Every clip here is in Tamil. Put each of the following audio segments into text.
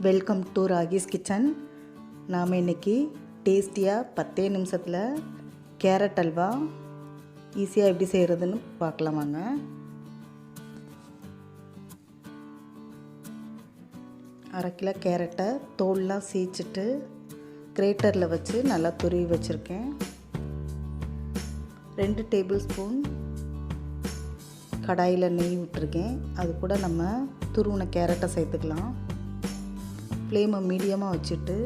Welcome to ராகிஸ் kitchen. நாம் இன்றைக்கி டேஸ்டியாக 10 நிமிஷத்தில் கேரட் அல்வா ஈஸியாக எப்படி செய்கிறதுன்னு பார்க்கலாம் வாங்க. அரை கிலோ கேரட்டை தோல்லாம் சீச்சிட்டு கிரேட்டரில் வச்சு நல்லா துருவி வச்சுருக்கேன். 2 டேபிள் ஸ்பூன் கடாயில் நெய் விட்டுருக்கேன். அது கூட நம்ம துருவின கேரட்டை சேர்த்துக்கலாம். ஃப்ளேமை மீடியமாக வச்சுட்டு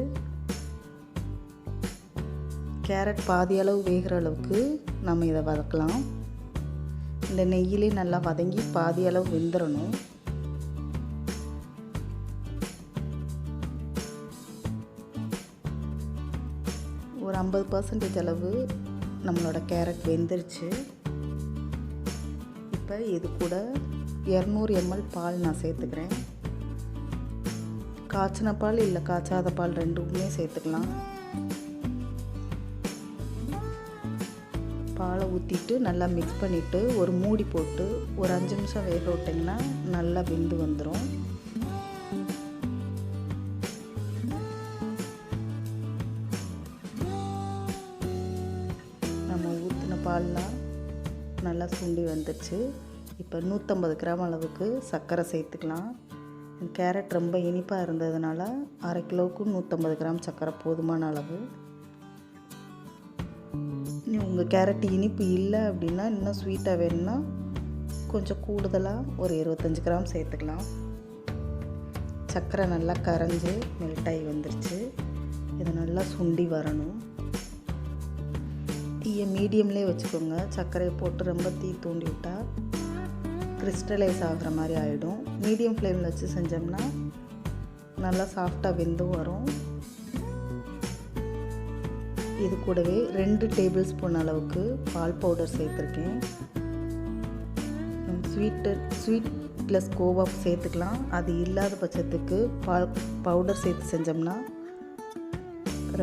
கேரட் பாதி அளவு வேகிற அளவுக்கு நம்ம இதை வதக்கலாம். இந்த நெய்யிலே நல்லா வதங்கி பாதி அளவு வெந்துடணும். ஒரு 50% அளவு நம்மளோட கேரட் வெந்துருச்சு. இப்போ இது கூட 200 ml பால் நான் சேர்த்துக்கிறேன். காய்ச்சின பால் இல்லை காய்ச்சாத பால் ரெண்டுமே சேர்த்துக்கலாம். பாலை ஊற்றிட்டு நல்லா மிக்ஸ் பண்ணிவிட்டு ஒரு மூடி போட்டு ஒரு 5 நிமிஷம் வேக விட்டிங்கன்னா நல்லா வெந்து வந்துடும். நம்ம ஊற்றின பால்லாம் நல்லா சுண்டி வந்துடுச்சு. இப்போ 150 கிராம் அளவுக்கு சர்க்கரை சேர்த்துக்கலாம். கேரட் ரொம்ப இனிப்பாக இருந்ததுனால அரை கிலோவுக்கு 150 கிராம் சர்க்கரை போதுமான அளவு. உங்கள் கேரட் இனிப்பு இல்லை அப்படின்னா இன்னும் ஸ்வீட்டாக வேணும்னா கொஞ்சம் கூடுதலாக ஒரு 25 கிராம் சேர்த்துக்கலாம். சர்க்கரை நல்லா கரைஞ்சி மெல்ட்டாகி வந்துருச்சு. இதை நல்லா சுண்டி வரணும். தீயை மீடியம்லேயே வச்சுக்கோங்க. சர்க்கரையை போட்டு ரொம்ப தீ தூண்டி விட்டால் கிறிஸ்டலைஸ் ஆகிற மாதிரி ஆகிடும். மீடியம் ஃப்ளேமில் வச்சு செஞ்சோம்னா நல்லா சாஃப்டாக வெந்து வரும். இது கூடவே 2 டேபிள் ஸ்பூன் அளவுக்கு பால் பவுடர் சேர்த்துருக்கேன். ஸ்வீட் ப்ளஸ் கோவா சேர்த்துக்கலாம். அது இல்லாத பட்சத்துக்கு பால் பவுடர் சேர்த்து செஞ்சோம்னா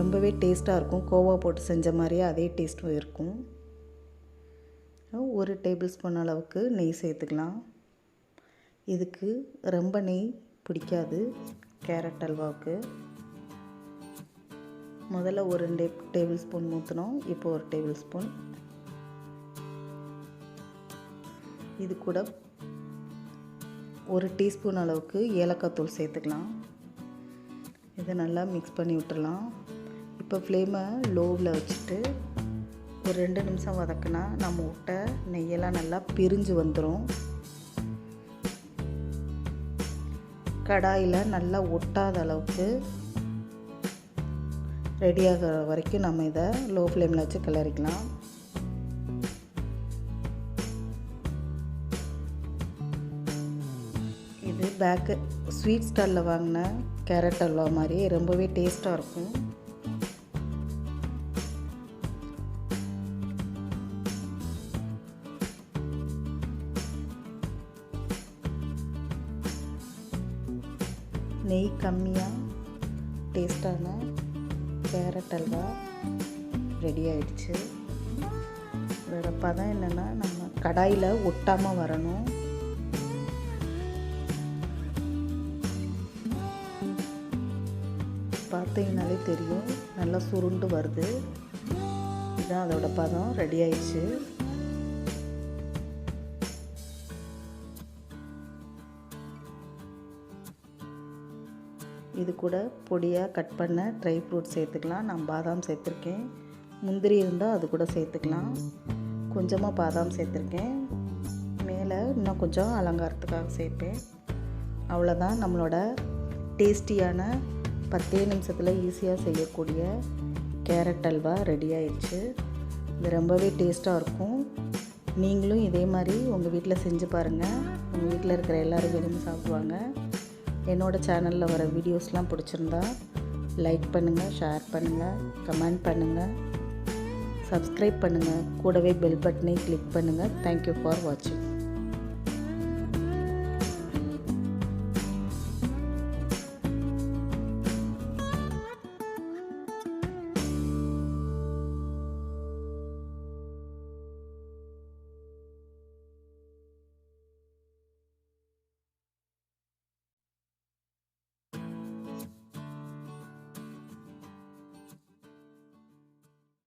ரொம்பவே டேஸ்ட்டாக இருக்கும். கோவா போட்டு செஞ்ச மாதிரியே அதே டேஸ்ட்டும் இருக்கும். 1 டேபிள் ஸ்பூன் அளவுக்கு நெய் சேர்த்துக்கலாம். இதுக்கு ரொம்ப நெய் பிடிக்காது கேரட் அல்வாவுக்கு. முதல்ல ஒரு 2 டேபிள் ஸ்பூன் ஊற்றணும். இப்போ 1 டேபிள் ஸ்பூன். இது கூட 1 டீஸ்பூன் அளவுக்கு ஏலக்காய் தூள் சேர்த்துக்கலாம். இதை நல்லா மிக்ஸ் பண்ணி விட்டுடலாம். இப்போ ஃப்ளேமை லோவில் வச்சுட்டு ஒரு 2 நிமிஷம் வதக்கினா நம்ம விட்ட நெய்யெல்லாம் நல்லா பிரிஞ்சு வந்துடும். கடாயில் நல்லா ஒட்டாத அளவுக்கு ரெடி ஆகிற வரைக்கும் நம்ம இதை லோ ஃப்ளேமில் வச்சு கிளறிக்கலாம். இது ஸ்வீட் ஸ்டாலில் வாங்கின கேரட் அல்வா மாதிரி ரொம்பவே டேஸ்ட்டாக இருக்கும். நெய் கம்மியாக டேஸ்டான கேரட் அல்வா ரெடி ஆயிடுச்சு. இதோட பதம் என்னென்னா நம்ம கடாயில் ஒட்டாமல் வரணும். பார்த்தீங்கனாலே தெரியும் நல்லா சுருண்டு வருது. இதுதான் அதோட பதம். ரெடி ஆயிடுச்சு. இது கூட பொடியாக கட் பண்ண ட்ரை ஃப்ரூட் சேர்த்துக்கலாம். நான் பாதாம் சேர்த்துருக்கேன். முந்திரி இருந்தால் அது கூட சேர்த்துக்கலாம். கொஞ்சமாக பாதாம் சேர்த்துருக்கேன். மேலே இன்னும் கொஞ்சம் அலங்காரத்துக்காக சேர்ப்பேன். அவ்வளோதான், நம்மளோட டேஸ்டியான 10 நிமிஷத்தில் ஈஸியாக செய்யக்கூடிய கேரட் அல்வா ரெடி ஆயிடுச்சு. இது ரொம்பவே டேஸ்ட்டாக இருக்கும். நீங்களும் இதே மாதிரி உங்கள் வீட்டில் செஞ்சு பாருங்கள். உங்கள் வீட்டில் இருக்கிற எல்லோரும் விரும்பி சாப்பிடுவாங்க. என்னோடய சேனலில் வர வீடியோஸ்லாம் பிடிச்சிருந்தா லைக் பண்ணுங்கள், ஷேர் பண்ணுங்கள், கமெண்ட் பண்ணுங்கள், சப்ஸ்கிரைப் பண்ணுங்கள். கூடவே பெல் பட்டனை கிளிக் பண்ணுங்கள். தேங்க்யூ ஃபார் வாட்சிங்.